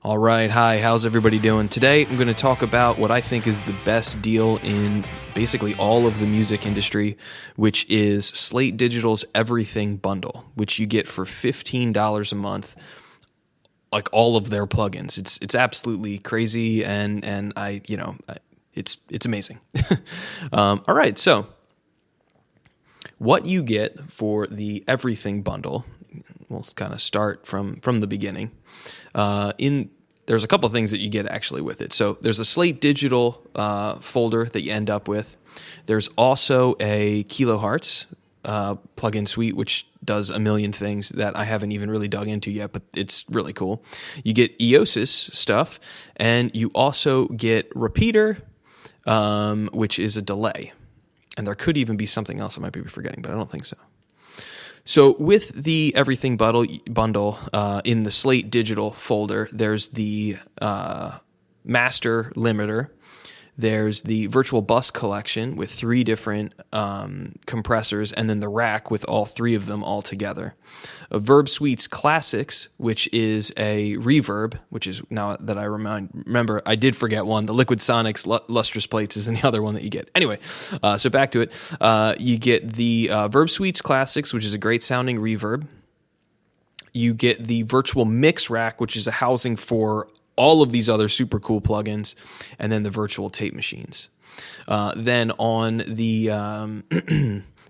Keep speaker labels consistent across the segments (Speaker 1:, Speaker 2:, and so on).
Speaker 1: All right, hi, how's everybody doing? Today I'm going to talk about what I think is the best deal in basically all of the music industry, which is Slate Digital's Everything Bundle, which you get for $15 a month, like all of their plugins. It's absolutely crazy, and it's amazing. All right, so what you get for the Everything Bundle, we'll kind of start from the beginning. There's a couple of things that you get actually with it. So there's a Slate Digital folder that you end up with. There's also a Kilohertz plugin suite, which does a million things that I haven't even really dug into yet, but it's really cool. You get Eiosis stuff, and you also get Repeater, which is a delay. And there could even be something else I might be forgetting, but I don't think so. So with the Everything bundle in the Slate Digital folder, there's the master limiter, there's the virtual bus collection with 3 different compressors, and then the rack with all 3 of them all together. A Verb Suites Classics, which is a reverb, which is, now that I remember, I did forget one. The Liquid Sonics lustrous plates is the other one that you get. Anyway, so back to it. You get the Verb Suites Classics, which is a great sounding reverb. You get the virtual mix rack, which is a housing for all of these other super cool plugins, and then the virtual tape machines. Then on the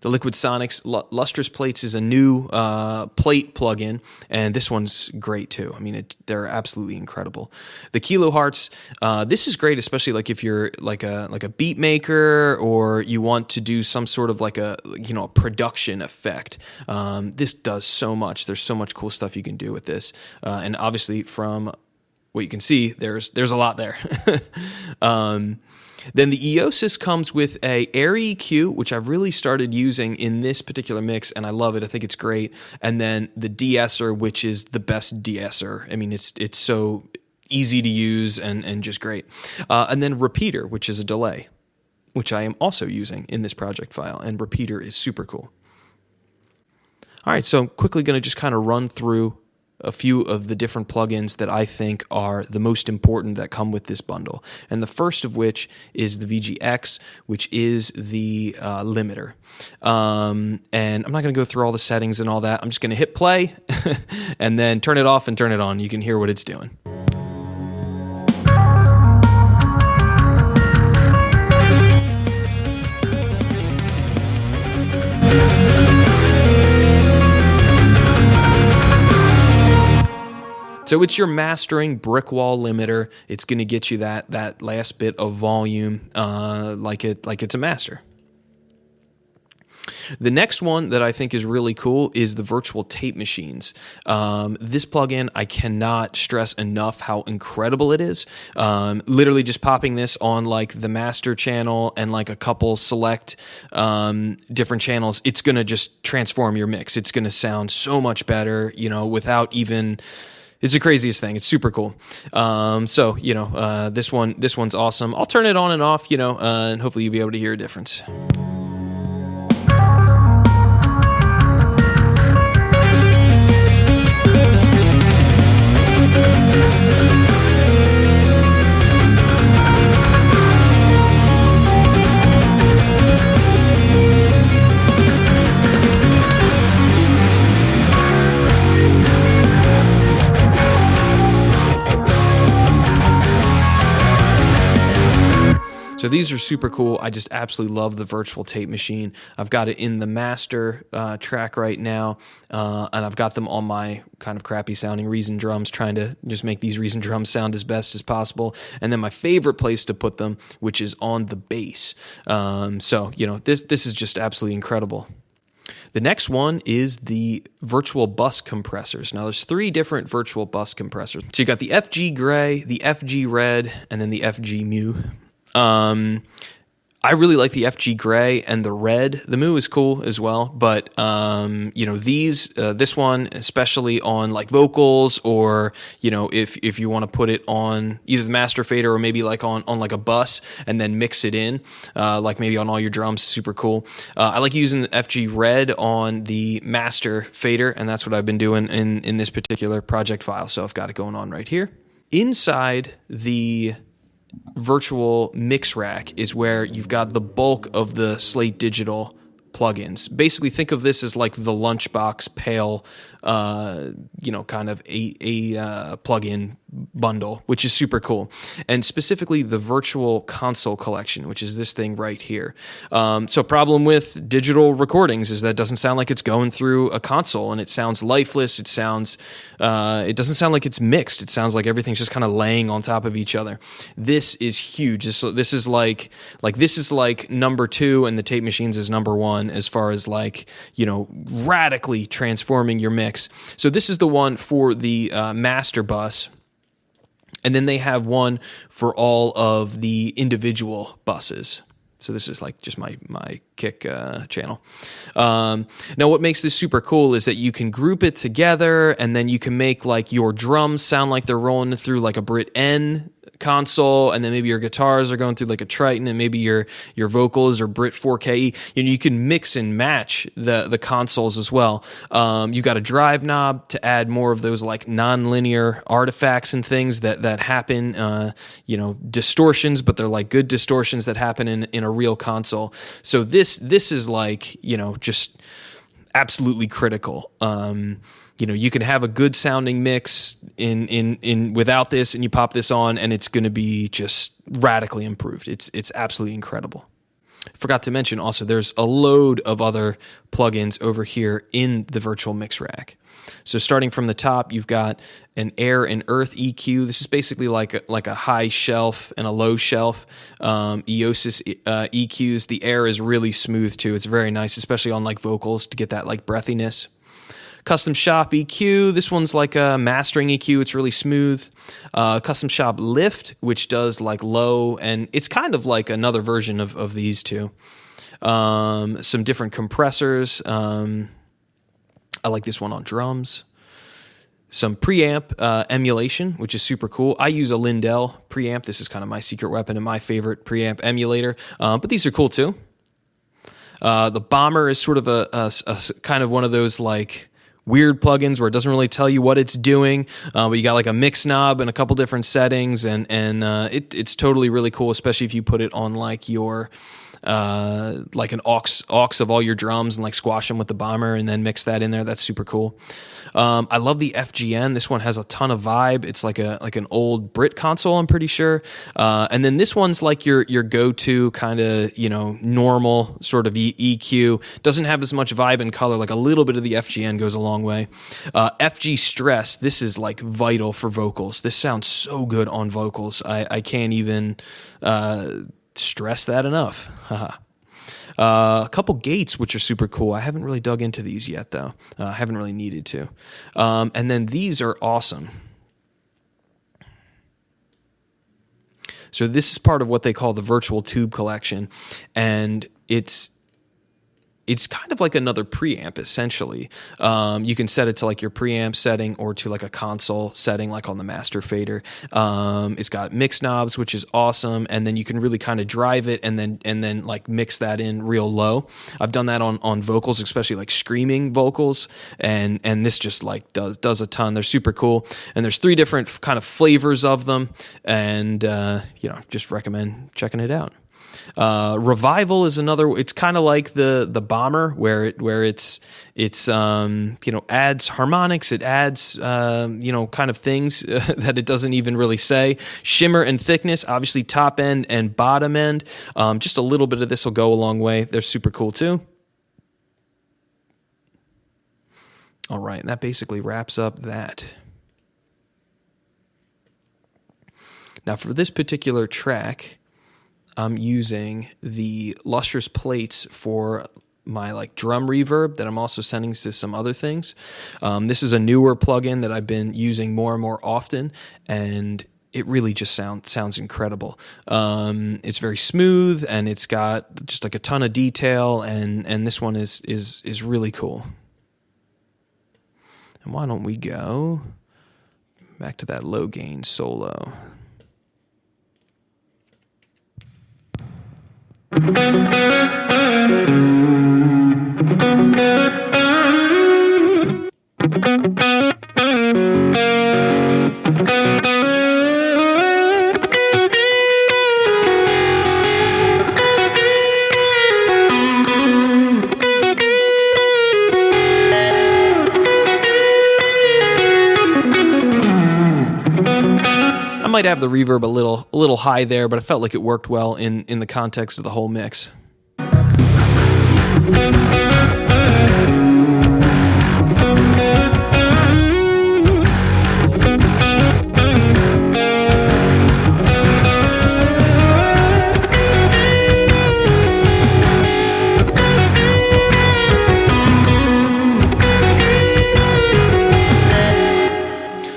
Speaker 1: the Liquid Sonics lustrous plates is a new plate plugin, and this one's great too. I mean, they're absolutely incredible. The Kilohertz, this is great, especially like if you're like a beat maker, or you want to do some sort of like a production effect. This does so much. There's so much cool stuff you can do with this, and obviously from what you can see, there's a lot there. Then the Eiosis comes with a Air EQ, which I've really started using in this particular mix, and I love it. I think it's great. And then the de-esser, which is the best de-esser. I mean, it's so easy to use and just great. And then Repeater, which is a delay, which I am also using in this project file, and Repeater is super cool. All right, so I'm quickly going to just kind of run through a few of the different plugins that I think are the most important that come with this bundle. And the first of which is the VGX, which is the limiter. And I'm not going to go through all the settings and all that. I'm just going to hit play and then turn it off and turn it on. You can hear what it's doing. So it's your mastering brick wall limiter. It's going to get you that last bit of volume like it's a master. The next one that I think is really cool is the virtual tape machines. This plugin, I cannot stress enough how incredible it is. Literally just popping this on like the master channel and like a couple select different channels, it's going to just transform your mix. It's going to sound so much better, without even... It's the craziest thing. It's super cool. This one's awesome. I'll turn it on and off, and hopefully you'll be able to hear a difference. So these are super cool. I just absolutely love the virtual tape machine. I've got it in the master track right now, and I've got them on my kind of crappy sounding Reason drums, trying to just make these Reason drums sound as best as possible. And then my favorite place to put them, which is on the bass. This is just absolutely incredible. The next one is the virtual bus compressors. Now, there's 3 different virtual bus compressors. So you got the FG Gray, the FG Red, and then the FG Mu. I really like the FG Gray and the red. The Mu is cool as well, but this one, especially on like vocals, or if you want to put it on either the master fader or maybe like on like a bus and then mix it in, like maybe on all your drums, super cool. I like using the FG Red on the master fader, and that's what I've been doing in this particular project file. So I've got it going on right here. Inside the virtual mix rack is where you've got the bulk of the Slate Digital plugins. Basically, think of this as like the lunchbox pail, kind of a plugin bundle, which is super cool. And specifically the virtual console collection, which is this thing right here. So problem with digital recordings is that it doesn't sound like it's going through a console, and it sounds lifeless. It doesn't sound like it's mixed. It sounds like everything's just kind of laying on top of each other. This is huge. This is like number 2, and the tape machines is number 1 as far as radically transforming your mix. So this is the one for the master bus. And then they have one for all of the individual buses. So this is like just my kick channel. Now what makes this super cool is that you can group it together, and then you can make like your drums sound like they're rolling through like a Brit N console, and then maybe your guitars are going through like a Triton, and maybe your vocals are Brit 4KE. You can mix and match the consoles as well. You've got a drive knob to add more of those like non-linear artifacts and things that happen, distortions, but they're like good distortions that happen in a real console. So this is like, just absolutely critical. You can have a good sounding mix in without this, and you pop this on, and it's going to be just radically improved. It's absolutely incredible. Forgot to mention also, there's a load of other plugins over here in the virtual mix rack. So starting from the top, you've got an Air and Earth EQ. This is basically like a high shelf and a low shelf Eiosis EQs. The Air is really smooth too. It's very nice, especially on like vocals, to get that like breathiness. Custom Shop EQ, this one's like a mastering EQ, it's really smooth. Custom Shop Lift, which does like low, and it's kind of like another version of these two. Some different compressors. I like this one on drums. Some preamp emulation, which is super cool. I use a Lindell preamp. This is kind of my secret weapon and my favorite preamp emulator, but these are cool too. The Bomber is sort of a kind of one of those like weird plugins where it doesn't really tell you what it's doing, but you got like a mix knob and a couple different settings, and it's totally really cool, especially if you put it on like your like an aux of all your drums and like squash them with the Bomber and then mix that in there. That's super cool. I love the FGN. This one has a ton of vibe. It's like an old Brit console, I'm pretty sure. And then this one's like your go-to kind of, normal sort of EQ. Doesn't have as much vibe and color. Like a little bit of the FGN goes a long way. FG Stress. This is like vital for vocals. This sounds so good on vocals. I can't even stress that enough. A couple gates, which are super cool. I haven't really dug into these yet, though. I haven't really needed to. And then these are awesome. So this is part of what they call the virtual tube collection, and it's kind of like another preamp, essentially. You can set it to like your preamp setting or to like a console setting, like on the master fader. It's got mix knobs, which is awesome, and then you can really kind of drive it and then like mix that in real low. I've done that on vocals, especially like screaming vocals, and this just like does a ton. They're super cool, and there's 3 different kind of flavors of them, and just recommend checking it out. Revival is another. It's kind of like the Bomber, where it's adds harmonics. It adds kind of things that it doesn't even really say. Shimmer and thickness, obviously top end and bottom end. Just a little bit of this will go a long way. They're super cool too. All right, and that basically wraps up that. Now for this particular track, I'm using the lustrous plates for my like drum reverb that I'm also sending to some other things. This is a newer plugin that I've been using more and more often, and it really just sounds incredible. It's very smooth, and it's got just like a ton of detail, and this one is really cool. And why don't we go back to that low gain solo? might have the reverb a little high there, but I felt like it worked well in the context of the whole mix.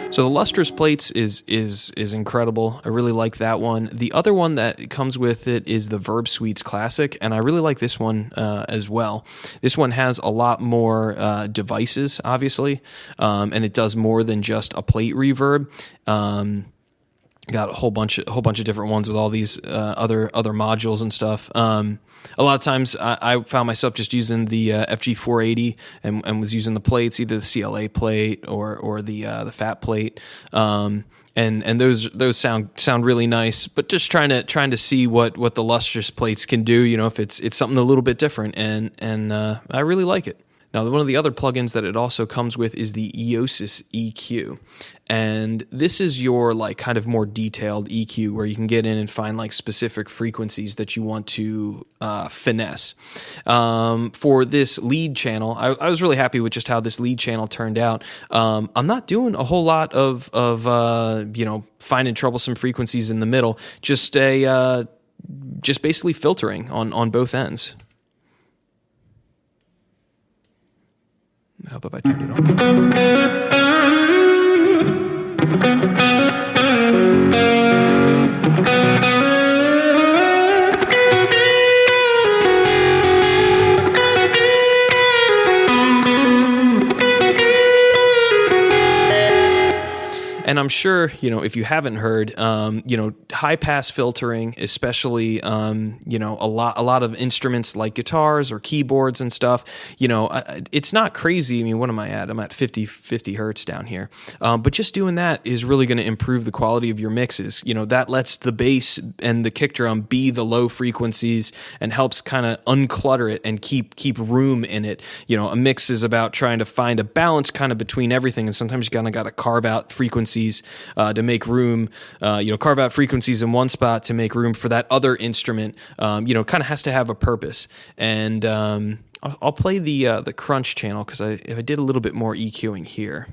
Speaker 1: So the lustrous plates is incredible. I really like that one. The other one that comes with it is the Verb Suites Classic, and I really like this one as well. This one has a lot more devices, obviously, and it does more than just a plate reverb. Got a whole bunch of different ones with all these other modules and stuff. A lot of times I found myself just using the FG480 and was using the plates, either the CLA plate or the fat plate. And those sound really nice, but just trying to see what the lustrous plates can do, if it's something a little bit different, and I really like it. Now, one of the other plugins that it also comes with is the Eiosis EQ. And this is your kind of more detailed EQ where you can get in and find specific frequencies that you want to finesse. For this lead channel, I was really happy with just how this lead channel turned out. I'm not doing a whole lot of finding troublesome frequencies in the middle, just basically filtering on both ends. Help if I turned it on. And I'm sure, if you haven't heard, high pass filtering, especially, a lot of instruments like guitars or keyboards and stuff, it's not crazy. I mean, what am I at? I'm at 50 hertz down here. But just doing that is really going to improve the quality of your mixes. That lets the bass and the kick drum be the low frequencies and helps kind of unclutter it and keep room in it. A mix is about trying to find a balance kind of between everything. And sometimes you kind of got to carve out frequencies to make room, carve out frequencies in one spot to make room for that other instrument, kind of has to have a purpose. And I'll play the crunch channel because I did a little bit more EQing here.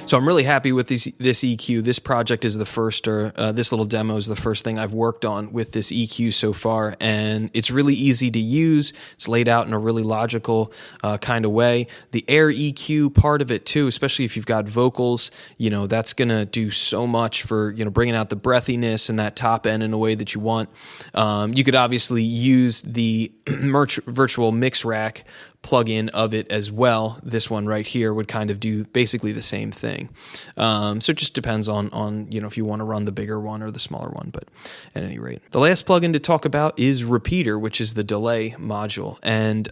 Speaker 1: So I'm really happy with this EQ. This project is the first, or this little demo is the first thing I've worked on with this EQ so far, and it's really easy to use. It's laid out in a really logical kind of way. The Air EQ part of it too, especially if you've got vocals, that's gonna do so much for bringing out the breathiness and that top end in a way that you want. You could obviously use the virtual mix rack plug-in of it as well. This one right here would kind of do basically the same thing. So it just depends on if you want to run the bigger one or the smaller one, but at any rate. The last plugin to talk about is Repeater, which is the delay module. And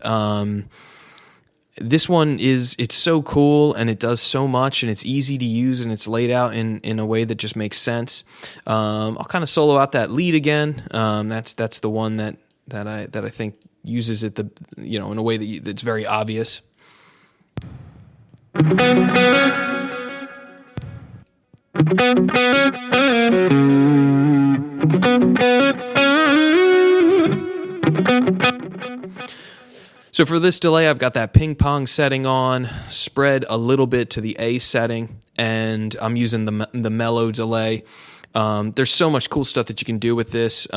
Speaker 1: this one it's so cool and it does so much and it's easy to use and it's laid out in a way that just makes sense. I'll kind of solo out that lead again. That's the one that I think uses it in a way that's very obvious. So for this delay, I've got that ping pong setting on, spread a little bit to the A setting, and I'm using the mellow delay. There's so much cool stuff that you can do with this.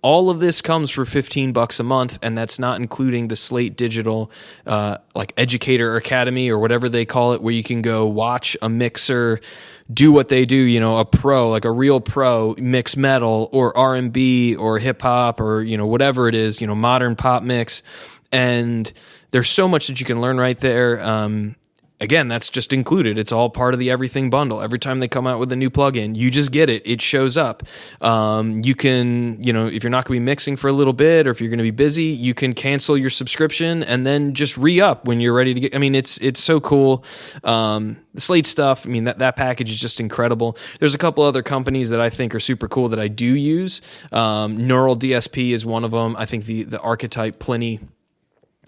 Speaker 1: All of this comes for $15 a month, and that's not including the Slate Digital like Educator Academy or whatever they call it, where you can go watch a mixer do what they do, you know, a pro, like a real pro, mix metal or R&B or hip hop or, you know, whatever it is, you know, modern pop mix. And there's so much that you can learn right there. Again, that's just included. It's all part of the everything bundle. Every time they come out with a new plugin, you just get it. It shows up. You can, you know, if you're not going to be mixing for a little bit, or if you're going to be busy, you can cancel your subscription and then just re-up when you're ready to get. I mean, it's so cool. The Slate stuff, I mean, that package is just incredible. There's a couple other companies that I think are super cool that I do use. Neural DSP is one of them. I think the Archetype Pliny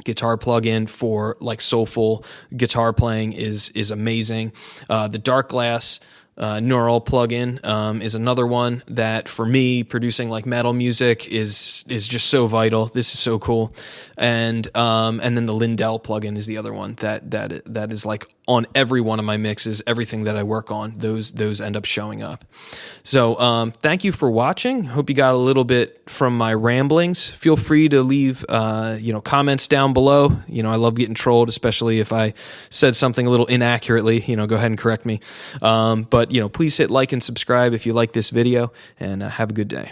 Speaker 1: guitar plugin for like soulful guitar playing is amazing. The Dark Glass Neural plugin is another one that for me producing like metal music is just so vital. This is so cool. And then the Lindell plugin is the other one that is like on every one of my mixes. Everything that I work on, those end up showing up. So thank you for watching. Hope you got a little bit from my ramblings. Feel free to leave comments down below. You know, I love getting trolled, especially if I said something a little inaccurately. You know, go ahead and correct me. But you know, please hit like and subscribe if you like this video, and have a good day.